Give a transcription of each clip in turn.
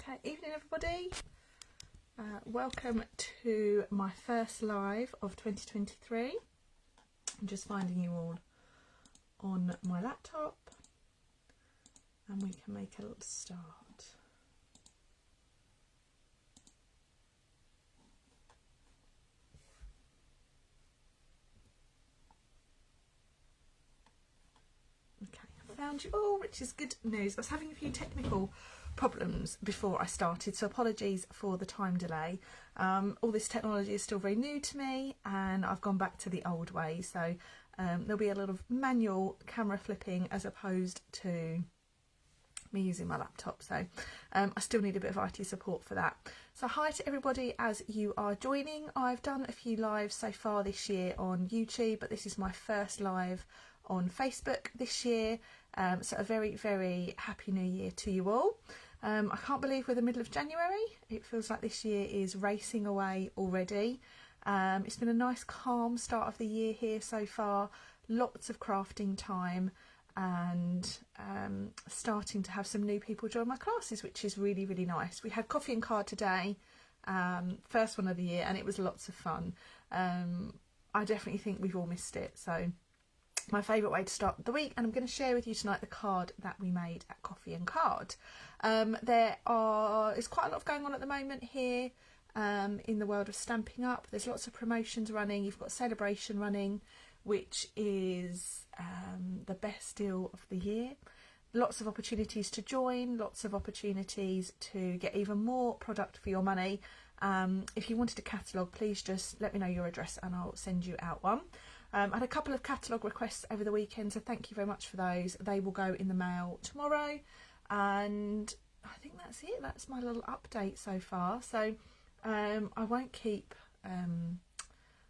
Okay, evening everybody. Welcome to my first live of 2023. I'm just finding you all on my laptop and we can make a little start. Okay, I found you all, which is good news. I was having a few technical problems before I started, so apologies for the time delay. All this technology is still very new to me and I've gone back to the old way, so there'll be a lot of manual camera flipping as opposed to me using my laptop, so I still need a bit of IT support for that. So hi to everybody as you are joining. I've done a few lives so far this year on YouTube, but this is my first live on Facebook this year, so a very, very happy new year to you all. I can't believe we're the middle of January. It feels like this year is racing away already. It's been a nice calm start of the year here so far, lots of crafting time and starting to have some new people join my classes, which is really, really nice. We had coffee and card today, first one of the year, and it was lots of fun. I definitely think we've all missed it, so my favourite way to start the week, and I'm going to share with you tonight the card that we made at Coffee and Card. There's quite a lot going on at the moment here in the world of Stamping Up. There's lots of promotions running. You've got Celebration running, which is the best deal of the year. Lots of opportunities to join, lots of opportunities to get even more product for your money. If you wanted a catalogue, please just let me know your address and I'll send you out one. I had a couple of catalogue requests over the weekend, so thank you very much for those. They will go in the mail tomorrow, and I think that's it. That's my little update so far. So I won't keep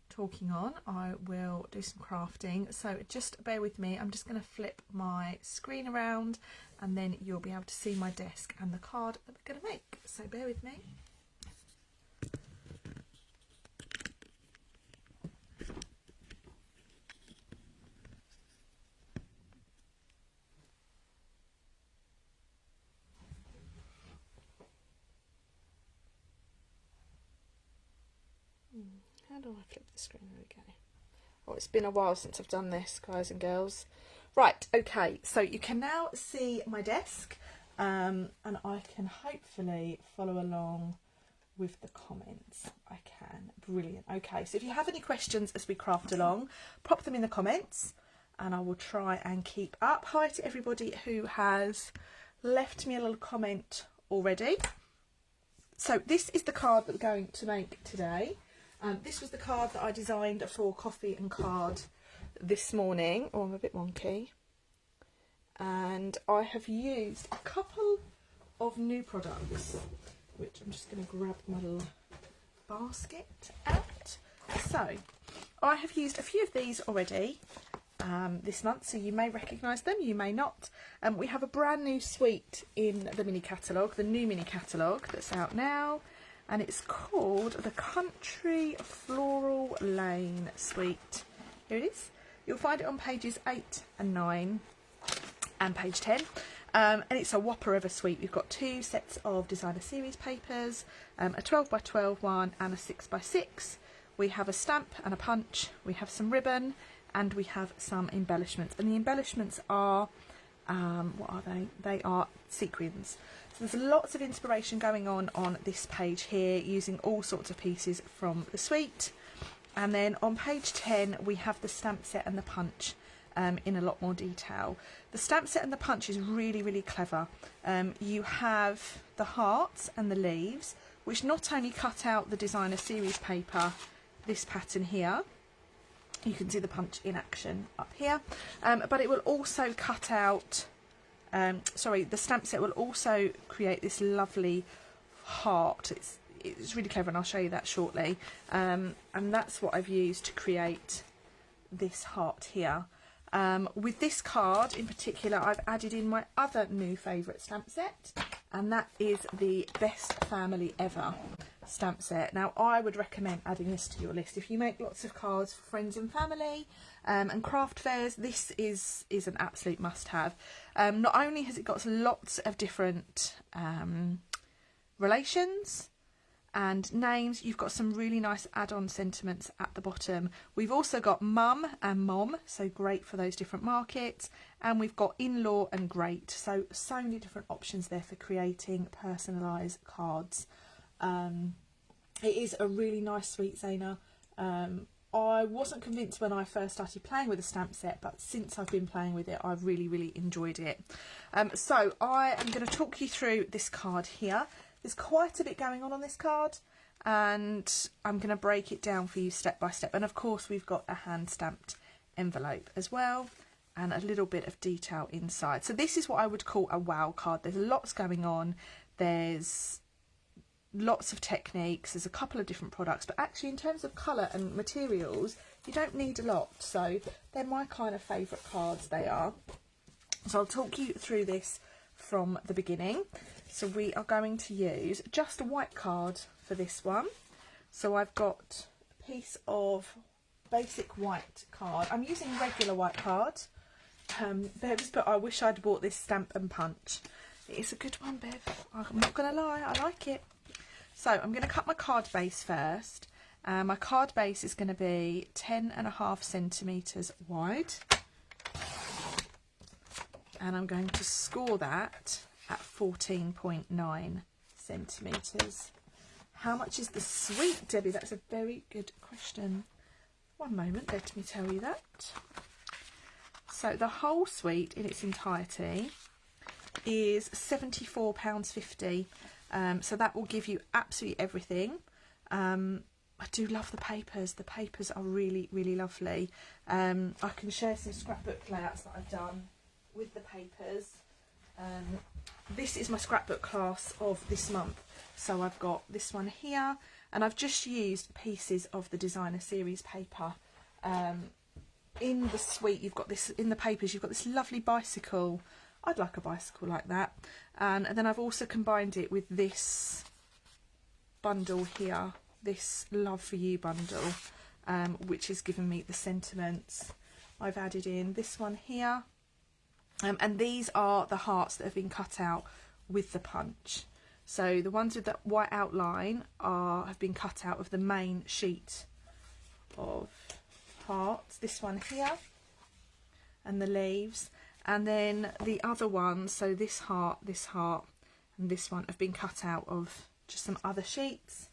talking on. I will do some crafting. So just bear with me. I'm just going to flip my screen around, and then you'll be able to see my desk and the card that we're going to make. So bear with me. How do I flip the screen? There we go. Oh, it's been a while since I've done this, guys and girls. Right, okay, so you can now see my desk, and I can hopefully follow along with the comments. I can. Brilliant. Okay, so if you have any questions as we craft along, pop them in the comments and I will try and keep up. Hi to everybody who has left me a little comment already. So this is the card that we're going to make today. This was the card that I designed for Coffee and Card this morning. Oh, I'm a bit wonky. And I have used a couple of new products, which I'm just going to grab my little basket out. So I have used a few of these already this month, so you may recognise them, you may not. We have a brand new suite in the mini catalogue, the new mini catalogue that's out now. And it's called the Country Floral Lane Suite. Here it is. You'll find it on pages 8 and 9 and page 10. And it's a whopper of a suite. We've got 2 sets of designer series papers, a 12x12 one and a 6x6. We have a stamp and a punch. We have some ribbon and we have some embellishments. And the embellishments are, what are they? They are sequins. So there's lots of inspiration going on this page here, using all sorts of pieces from the suite. And then on page 10 we have the stamp set and the punch in a lot more detail. The stamp set and the punch is really, really clever. You have the hearts and the leaves, which not only cut out the designer series paper, this pattern here, you can see the punch in action up here, but it will also cut out the stamp set will also create this lovely heart. It's really clever, and I'll show you that shortly. And that's what I've used to create this heart here. With this card in particular, I've added in my other new favourite stamp set, and that is the Best Family Ever stamp set. Now, I would recommend adding this to your list. If you make lots of cards for friends and family and craft fairs, this is an absolute must-have. Not only has it got lots of different relations and names. You've got some really nice add-on sentiments at the bottom. We've also got mum and mom, so great for those different markets. And we've got in-law and great, so many different options there for creating personalised cards. It is a really nice suite, Zaina. I wasn't convinced when I first started playing with the stamp set, but since I've been playing with it, I've really enjoyed it. So I am going to talk you through this card here. There's quite a bit going on this card, and I'm going to break it down for you step by step. And of course, we've got a hand stamped envelope as well, and a little bit of detail inside. So this is what I would call a wow card. There's lots going on. There's lots of techniques. There's a couple of different products, but actually in terms of colour and materials, you don't need a lot. So they're my kind of favourite cards, they are. So I'll talk you through this from the beginning. So we are going to use just a white card for this one. So I've got a piece of basic white card. I'm using regular white card. Bev's, but I wish I'd bought this Stampin' Punch. It's a good one, Bev. I'm not going to lie, I like it. So I'm going to cut my card base first. My card base is going to be 10.5 centimetres wide. And I'm going to score that at 14.9 centimetres. How much is the suite, Debbie? That's a very good question. One moment, let me tell you that. So the whole suite in its entirety is £74.50. So that will give you absolutely everything. I do love the papers. The papers are really lovely. I can share some scrapbook layouts that I've done with the papers. This is my scrapbook class of this month. So I've got this one here, and I've just used pieces of the designer series paper. In the suite, you've got this, in the papers, you've got this lovely bicycle. I'd like a bicycle like that. And then I've also combined it with this bundle here, this Love For You bundle, which has given me the sentiments. I've added in this one here. And these are the hearts that have been cut out with the punch. So the ones with the white outline have been cut out of the main sheet of hearts. This one here, and the leaves. And then the other ones, so this heart, and this one have been cut out of just some other sheets.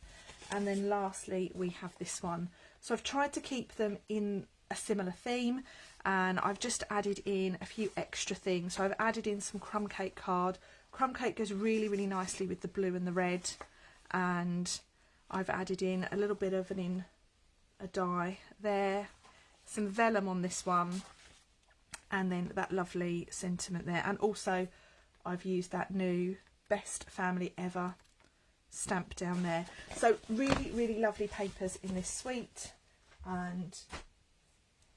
And then lastly, we have this one. So I've tried to keep them in a similar theme, and I've just added in a few extra things. So I've added in some crumb cake card. Crumb cake goes really nicely with the blue and the red. And I've added in a little bit of a die there, some vellum on this one, and then that lovely sentiment there. And also I've used that new Best Family Ever stamp down there. So really lovely papers in this suite, and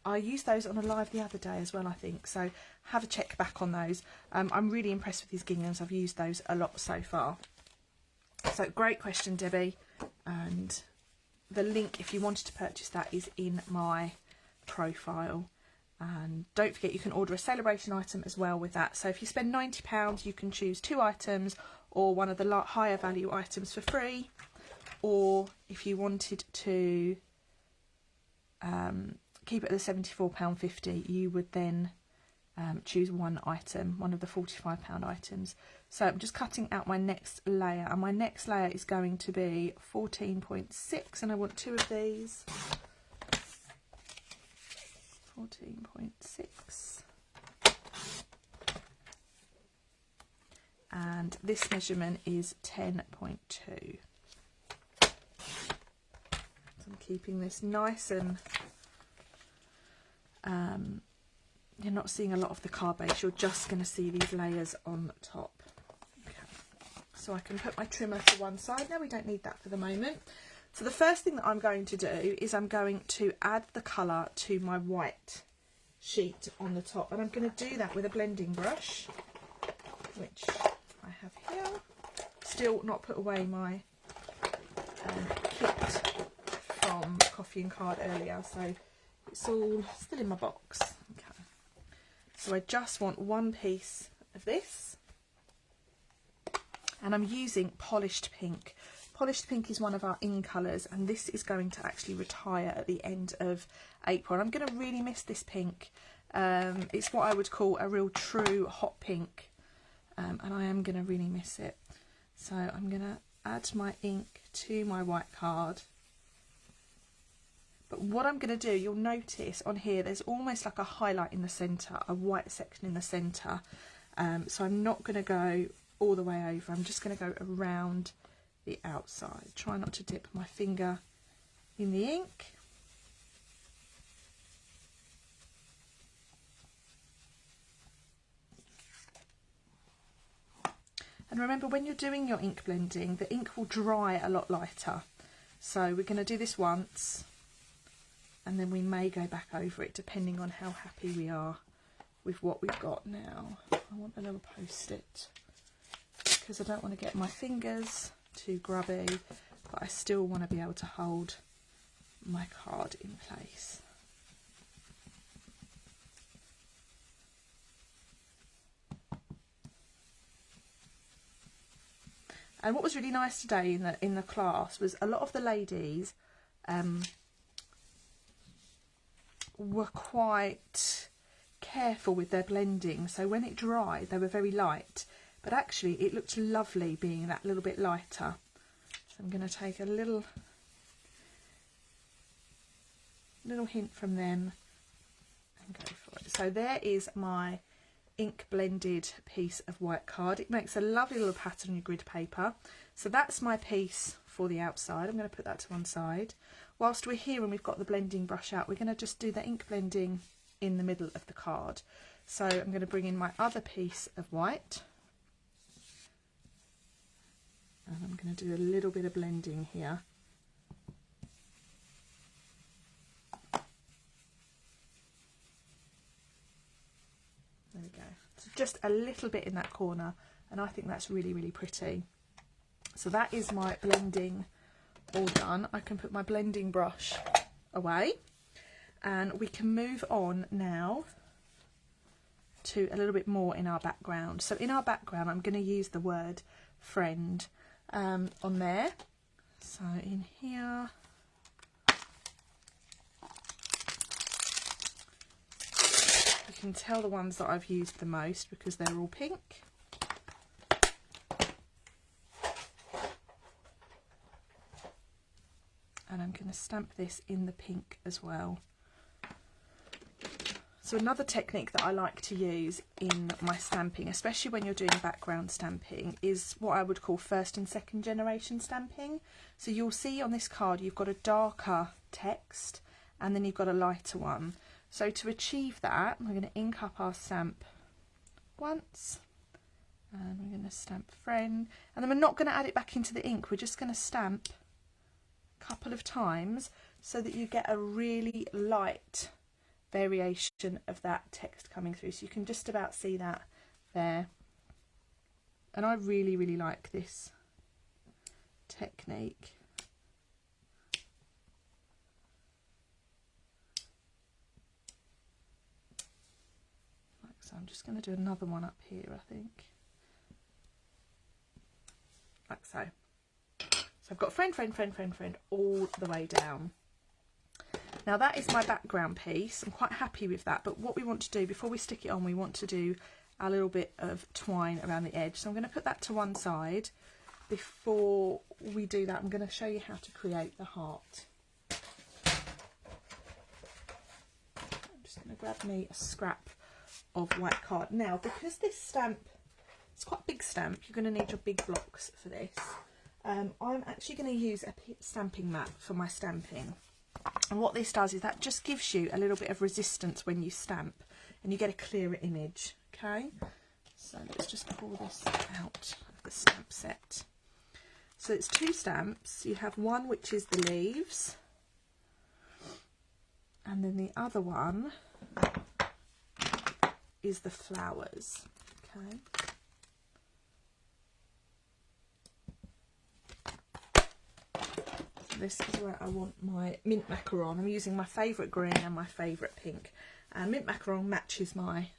I used those on a live the other day as well, I think, so have a check back on those. I'm really impressed with these ginghams. I've used those a lot so far. So great question, Debbie, and the link if you wanted to purchase that is in my profile. And don't forget, you can order a celebration item as well with that. So if you spend £90, you can choose 2 items or one of the higher value items for free. Or if you wanted to keep it at the £74.50, you would then choose one item, one of the £45 items. So I'm just cutting out my next layer, and my next layer is going to be 14.6, and I want 2 of these. 14.6, and this measurement is 10.2. So I'm keeping this nice, and you're not seeing a lot of the card base, you're just going to see these layers on top. Okay. So I can put my trimmer to one side. Now we don't need that for the moment. So the first thing that I'm going to do is I'm going to add the colour to my white sheet on the top, and I'm going to do that with a blending brush, which I have here. Still not put away my kit from Coffee and Card earlier, so it's all still in my box. Okay. So I just want one piece of this, and I'm using Polished Pink. Polished Pink is one of our in colours, and this is going to actually retire at the end of April. I'm going to really miss this pink. It's what I would call a real true hot pink, and I am going to really miss it. So I'm going to add my ink to my white card. But what I'm going to do, you'll notice on here, there's almost like a highlight in the centre, a white section in the centre. So I'm not going to go all the way over. I'm just going to go around the outside. Try not to dip my finger in the ink. And remember, when you're doing your ink blending, the ink will dry a lot lighter. So we're going to do this once, and then we may go back over it depending on how happy we are with what we've got now. I want a little post-it because I don't want to get my fingers too grubby, but I still want to be able to hold my card in place. And what was really nice today in the class was a lot of the ladies were quite careful with their blending. So when it dried, they were very light, but actually it looked lovely being that little bit lighter. So I'm going to take a little hint from them and go for it. So there is my ink blended piece of white card. It makes a lovely little pattern on your grid paper. So that's my piece for the outside. I'm going to put that to one side. Whilst we're here and we've got the blending brush out, we're going to just do the ink blending in the middle of the card. So I'm going to bring in my other piece of white, and I'm going to do a little bit of blending here. There we go. So just a little bit in that corner, and I think that's really, really pretty. So that is my blending all done. I can put my blending brush away, and we can move on now to a little bit more in our background. So in our background, I'm going to use the word friend on there. So in here, you can tell the ones that I've used the most because they're all pink. And I'm going to stamp this in the pink as well. So another technique that I like to use in my stamping, especially when you're doing background stamping, is what I would call first and second generation stamping. So you'll see on this card you've got a darker text and then you've got a lighter one. So to achieve that, we're going to ink up our stamp once, and we're going to stamp friend, and then we're not going to add it back into the ink, we're just going to stamp a couple of times so that you get a really light variation of that text coming through. So you can just about see that there, and I really, really like this technique. So I'm just going to do another one up here, I think, like so. So I've got friend, friend, friend, friend, friend all the way down. Now that is my background piece. I'm quite happy with that, but what we want to do before we stick it on, we want to do a little bit of twine around the edge. So I'm going to put that to one side. Before we do that, I'm going to show you how to create the heart. I'm just going to grab me a scrap of white card. Now, because this stamp, it's quite a big stamp, you're going to need your big blocks for this. I'm actually going to use a stamping mat for my stamping. And what this does is that just gives you a little bit of resistance when you stamp, and you get a clearer image. Okay, so let's just pull this out of the stamp set. So it's two stamps. You have one which is the leaves, and then the other one is the flowers. Okay. This is where I want my mint macaron. I'm using my favourite green and my favourite pink. And mint macaron matches my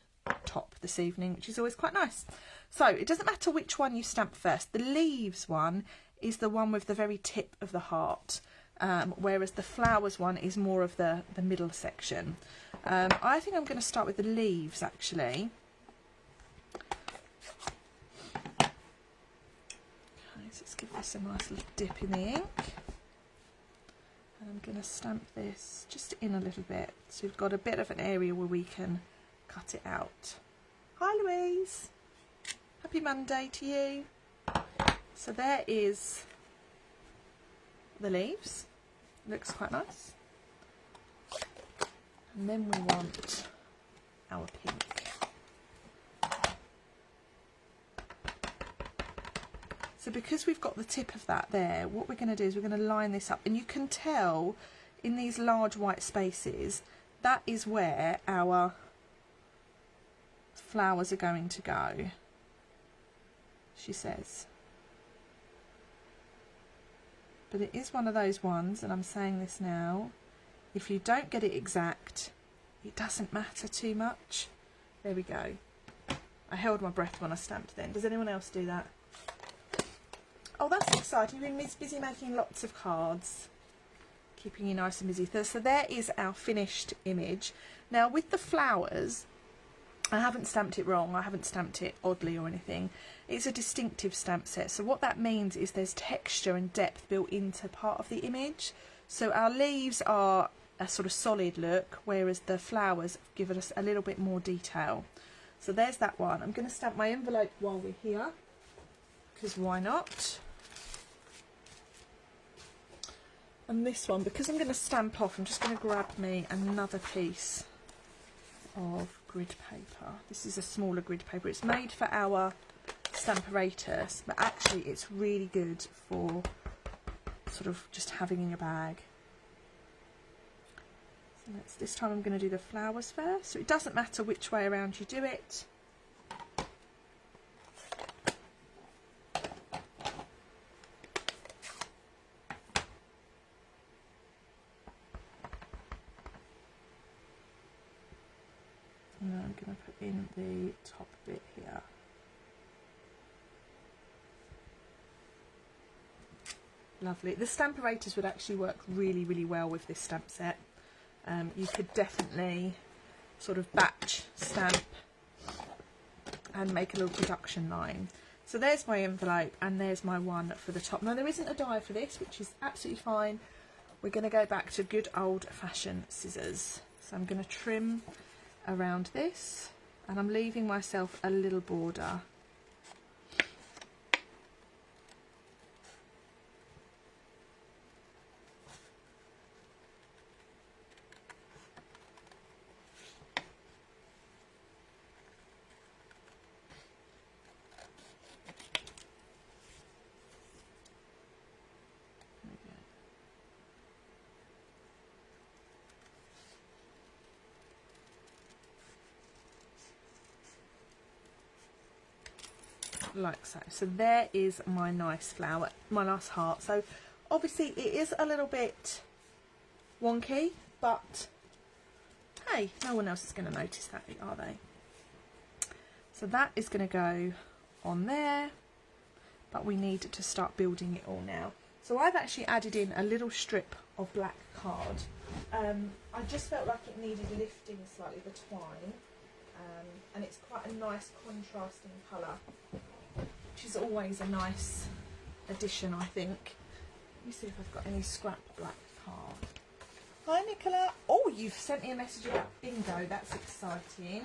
top this evening, which is always quite nice. So it doesn't matter which one you stamp first. The leaves one is the one with the very tip of the heart, whereas the flowers one is more of the middle section. I think I'm going to start with the leaves actually. Okay, so let's give this a nice little dip in the ink. And I'm going to stamp this just in a little bit, so we've got a bit of an area where we can cut it out. Hi Louise! Happy Monday to you! So there is the leaves. Looks quite nice. And then we want our pink. So because we've got the tip of that there, what we're going to do is we're going to line this up, and you can tell in these large white spaces that is where our flowers are going to go, she says. But it is one of those ones, and I'm saying this now, if you don't get it exact, it doesn't matter too much. There we go. I held my breath when I stamped then. Does anyone else do that? Oh, that's exciting. You've been busy making lots of cards, keeping you nice and busy. So there is our finished image. Now with the flowers, I haven't stamped it wrong. I haven't stamped it oddly or anything. It's a distinctive stamp set. So what that means is there's texture and depth built into part of the image. So our leaves are a sort of solid look, whereas the flowers give us a little bit more detail. So there's that one. I'm going to stamp my envelope while we're here, because why not? And this one, because I'm going to stamp off, I'm just going to grab me another piece of grid paper. This is a smaller grid paper. It's made for our Stamparatus, but actually it's really good for sort of just having in your bag. So this time I'm going to do the flowers first. So it doesn't matter which way around you do it. And then I'm going to put in the top bit here. Lovely. The Stamparatus would actually work really, really well with this stamp set. You could definitely sort of batch stamp and make a little production line. So there's my envelope, and there's my one for the top. Now there isn't a die for this, which is absolutely fine. We're going to go back to good old-fashioned scissors. So I'm going to trim around this, and I'm leaving myself a little border. Like so. So there is my nice flower, my nice heart. So obviously it is a little bit wonky, but hey, no one else is going to notice that, are they? So that is going to go on there, but we need to start building it all now. So I've actually added in a little strip of black card. I just felt like it needed lifting slightly, the twine, and it's quite a nice contrasting colour, which is always a nice addition, I think. Let me see if I've got any scrap black card. Hi Nicola. Oh, you've sent me a message about bingo. That's exciting.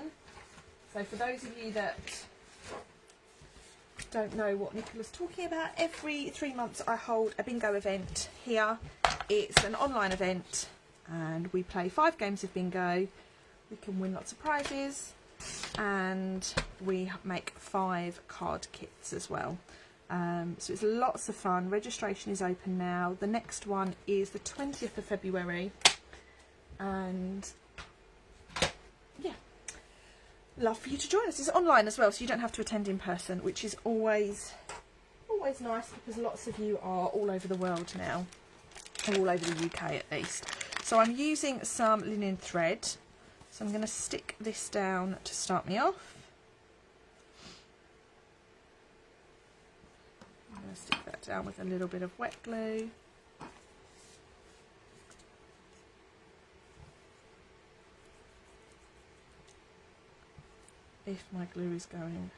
So for those of you that don't know what Nicola's talking about, every 3 months I hold a bingo event here. It's an online event, and we play 5 games of bingo. We can win lots of prizes, and we make 5 card kits as well. So it's lots of fun. Registration is open now. The next one is the 20th of February, and yeah, love for you to join us. It's online as well, so you don't have to attend in person, which is always nice, because lots of you are all over the world now, or all over the UK at least. So I'm using some linen thread. So I'm going to stick this down to start me off. down with a little bit of wet glue. If my glue is going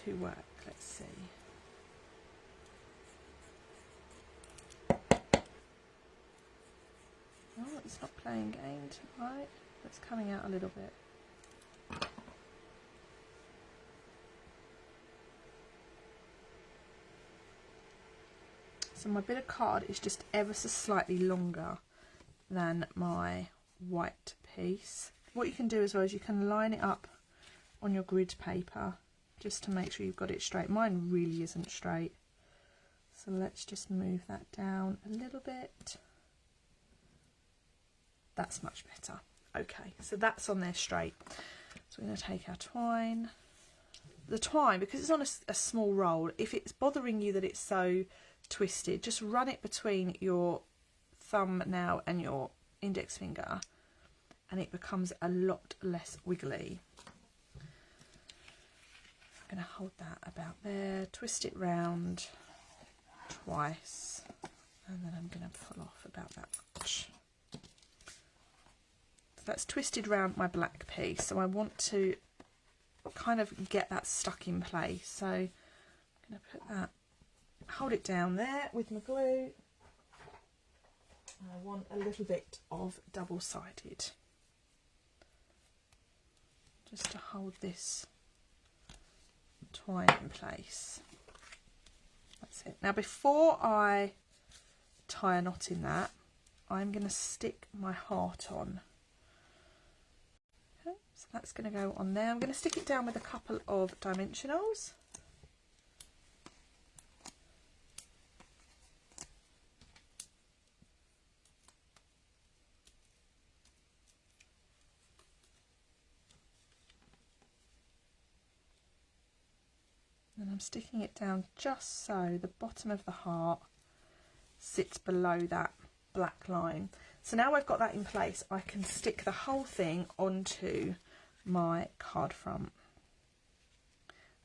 to work, let's see. Oh, it's not playing games, right? It's coming out a little bit. So my bit of card is just ever so slightly longer than my white piece. What you can do as well is you can line it up on your grid paper just to make sure you've got it straight. Mine really isn't straight. So let's just move that down a little bit. That's much better. Okay, so that's on there straight. So we're going to take our twine. The twine, because it's on a small roll, if it's bothering you that it's so twisted, just run it between your thumb now and your index finger and it becomes a lot less wiggly. I'm going to hold that about there, twist it round twice, and then I'm going to pull off about that much. So that's twisted round my black piece, so I want to kind of get that stuck in place. So I'm going to put that, hold it down there with my glue. I want a little bit of double-sided just to hold this twine in place. That's it. Now before I tie a knot in that, I'm going to stick my heart on. Okay, so that's going to go on there. I'm going to stick it down with a couple of dimensionals. And I'm sticking it down just so the bottom of the heart sits below that black line. So now I've got that in place, I can stick the whole thing onto my card front.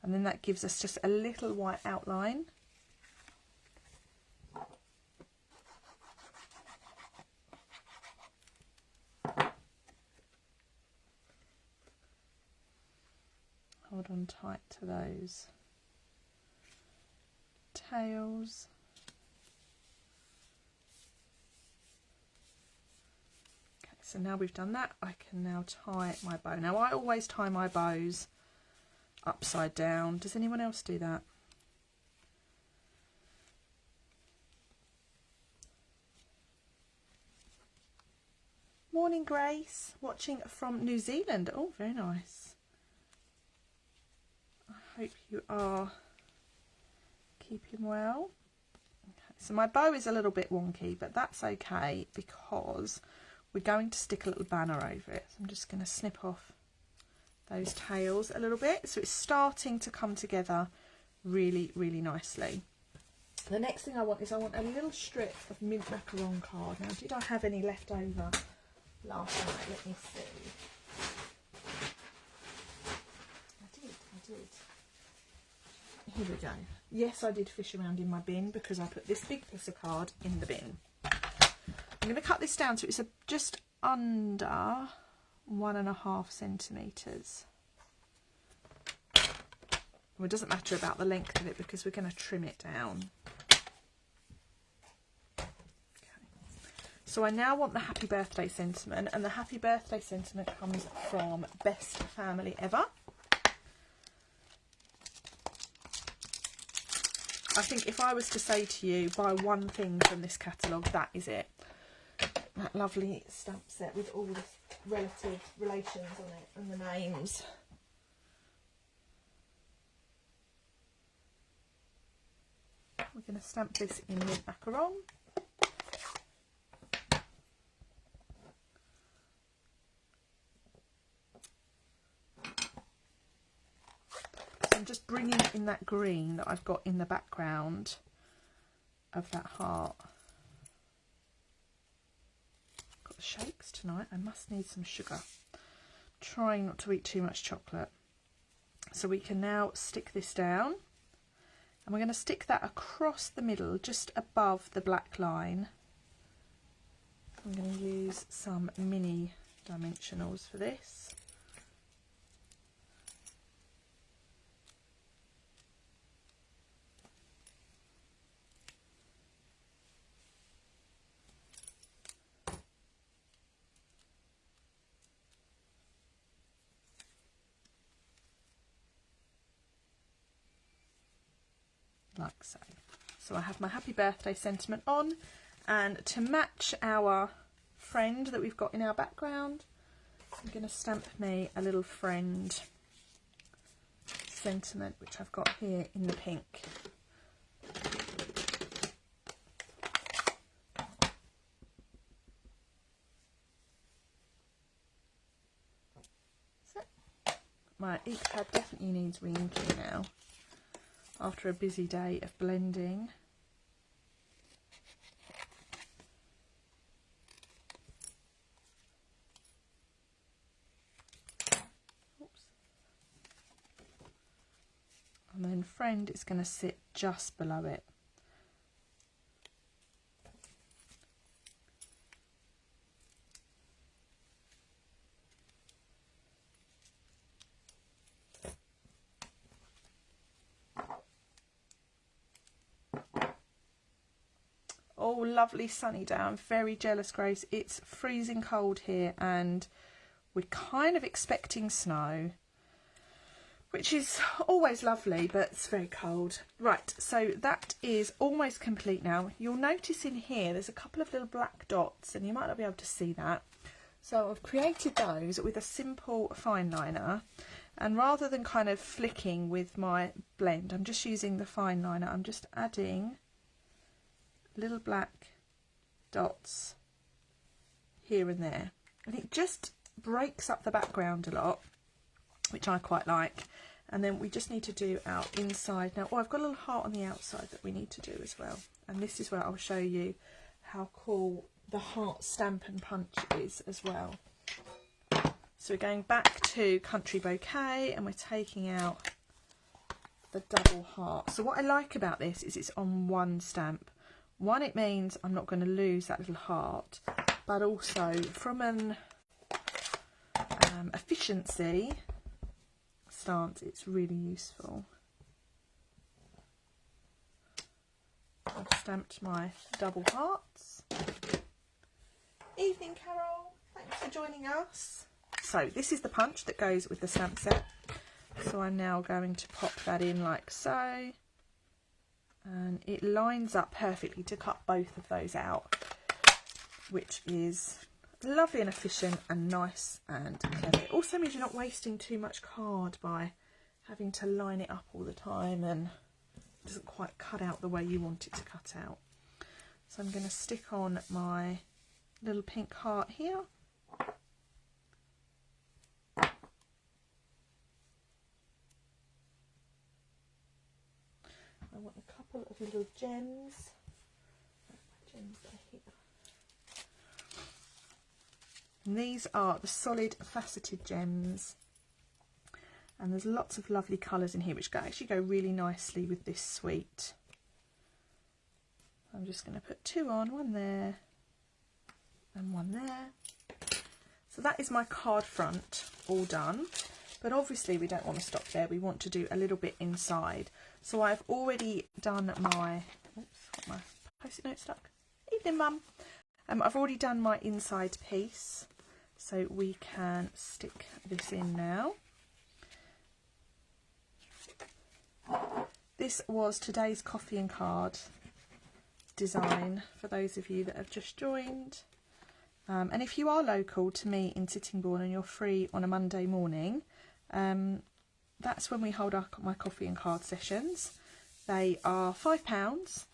And then that gives us just a little white outline. Hold on tight to those tails. Okay, so now we've done that, I can now tie my bow. Now I always tie my bows upside down. Does anyone else do that? Morning Grace, watching from New Zealand. Oh, very nice. I hope you are keeping well. Okay, so my bow is a little bit wonky, but that's okay because we're going to stick a little banner over it. So I'm just going to snip off those tails a little bit, so it's starting to come together really, really nicely. The next thing I want is I want a little strip of mint macaron card. Now, did I have any left over last night? Let me see. I did. Here we go. Yes, I did fish around in my bin because I put this big piece of card in the bin. I'm going to cut this down so it's just under 1.5 centimetres. Well, it doesn't matter about the length of it because we're going to trim it down. Okay. So I now want the happy birthday sentiment, and the happy birthday sentiment comes from Best Family Ever. I think if I was to say to you, buy one thing from this catalogue, that is it. That lovely stamp set with all the relative relations on it and the names. We're going to stamp this in mint macaron. I'm just bringing in that green that I've got in the background of that heart. Got the shakes tonight. I must need some sugar. Trying not to eat too much chocolate. So we can now stick this down And we're going to stick that across the middle, just above the black line. I'm going to use some mini dimensionals for this. Like so. So I have my happy birthday sentiment on, and to match our friend that we've got in our background, I'm going to stamp me a little friend sentiment, which I've got here in the pink. So my ink pad definitely needs re-inking now, after a busy day of blending. Oops. And then friend is going to sit just below it. Oh, lovely sunny day. I'm very jealous, Grace. It's freezing cold here and we're kind of expecting snow, which is always lovely, but it's very cold. Right, so that is almost complete now. You'll notice in here there's a couple of little black dots and you might not be able to see that. So I've created those with a simple fine liner, and rather than kind of flicking with my blend, I'm just using the fine liner. I'm just adding little black dots here and there, and it just breaks up the background a lot, which I quite like. And then we just need to do our inside now. Oh, I've got a little heart on the outside that we need to do as well, and this is where I'll show you how cool the heart Stampin' punch is as well. So we're going back to Country Bouquet and we're taking out the double heart. So what I like about this is it's on one stamp. One, it means I'm not going to lose that little heart, but also from an efficiency stance, it's really useful. I've stamped my double hearts. Evening, Carol. Thanks for joining us. So this is the punch that goes with the stamp set. So I'm now going to pop that in like so. And it lines up perfectly to cut both of those out, which is lovely and efficient and nice and clever. It also means you're not wasting too much card by having to line it up all the time and it doesn't quite cut out the way you want it to cut out. So I'm going to stick on my little pink heart here. I want a couple of little gems. My gems are here. And these are the solid faceted gems. And there's lots of lovely colours in here which actually go really nicely with this suite. I'm just going to put two on, one there and one there. So that is my card front all done. But obviously we don't want to stop there. We want to do a little bit inside. So I've already done my, oops, got my post-it note stuck. Evening, Mum. I've already done my inside piece. So we can stick this in now. This was today's coffee and card design for those of you that have just joined. And if you are local to me in Sittingbourne and you're free on a Monday morning, that's when we hold my coffee and card sessions. They are £5,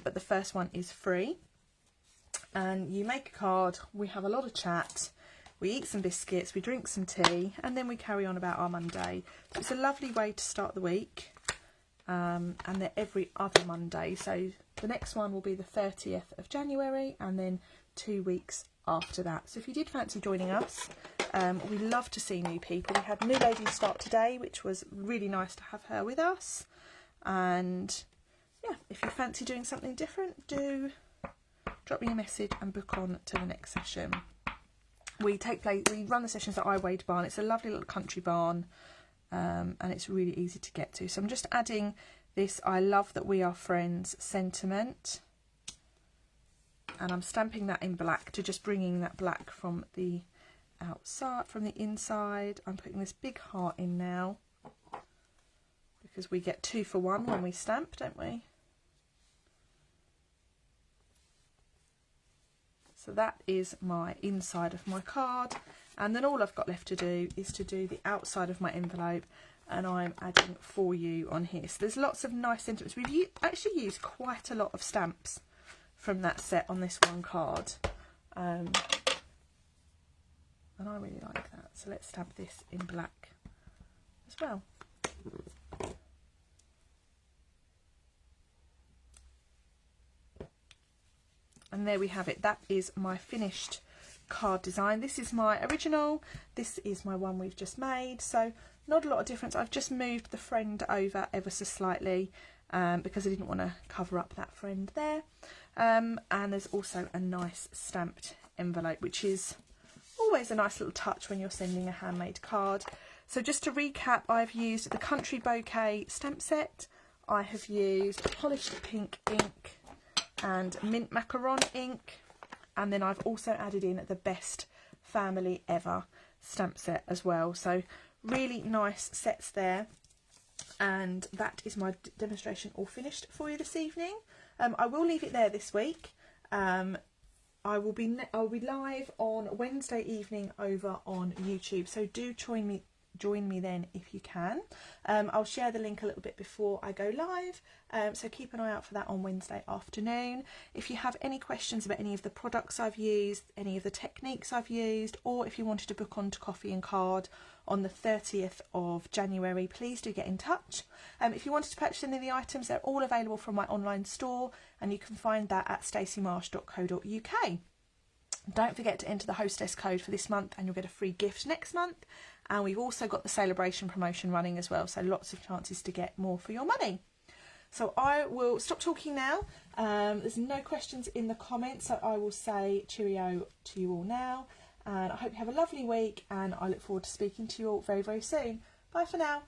but the first one is free. And you make a card, we have a lot of chat, we eat some biscuits, we drink some tea, and then we carry on about our Monday. So it's a lovely way to start the week. And they're every other Monday. So the next one will be the 30th of January, and then 2 weeks after that. So if you did fancy joining us, we love to see new people. We had a new lady start today, which was really nice to have her with us. And yeah, if you fancy doing something different, do drop me a message and book on to the next session. We run the sessions at Iwade Barn. It's a lovely little country barn, and it's really easy to get to. So I'm just adding this I love that we are friends sentiment, and I'm stamping that in black to just bringing that black from the outside, from the inside. I'm putting this big heart in now because we get 2 for 1 when we stamp, don't we? So that is my inside of my card, and then all I've got left to do is to do the outside of my envelope, and I'm adding For You on here. So there's lots of nice sentiments. We've actually used quite a lot of stamps from that set on this one card, and I really like that. So let's stamp this in black as well. And there we have it. That is my finished card design. This is my original. This is my one we've just made. So not a lot of difference. I've just moved the friend over ever so slightly because I didn't want to cover up that friend there. And there's also a nice stamped envelope, which is always a nice little touch when you're sending a handmade card. So just to recap, I've used the Country Bouquet stamp set. I have used polished pink ink and mint macaron ink, and then I've also added in the Best Family Ever stamp set as well. So really nice sets there, and that is my demonstration all finished for you this evening. I will leave it there this week. I'll be live on Wednesday evening over on YouTube, so do join me then if you can. I'll share the link a little bit before I go live, so keep an eye out for that on Wednesday afternoon. If you have any questions about any of the products I've used, any of the techniques I've used, or if you wanted to book on to Coffee and Card on the 30th of January, please do get in touch. If you wanted to purchase any of the items, they're all available from my online store, and you can find that at staceymarsh.co.uk. Don't forget to enter the hostess code for this month and you'll get a free gift next month. And we've also got the celebration promotion running as well, so lots of chances to get more for your money. So I will stop talking now. There's no questions in the comments, so I will say cheerio to you all now. And I hope you have a lovely week, and I look forward to speaking to you all very, very soon. Bye for now.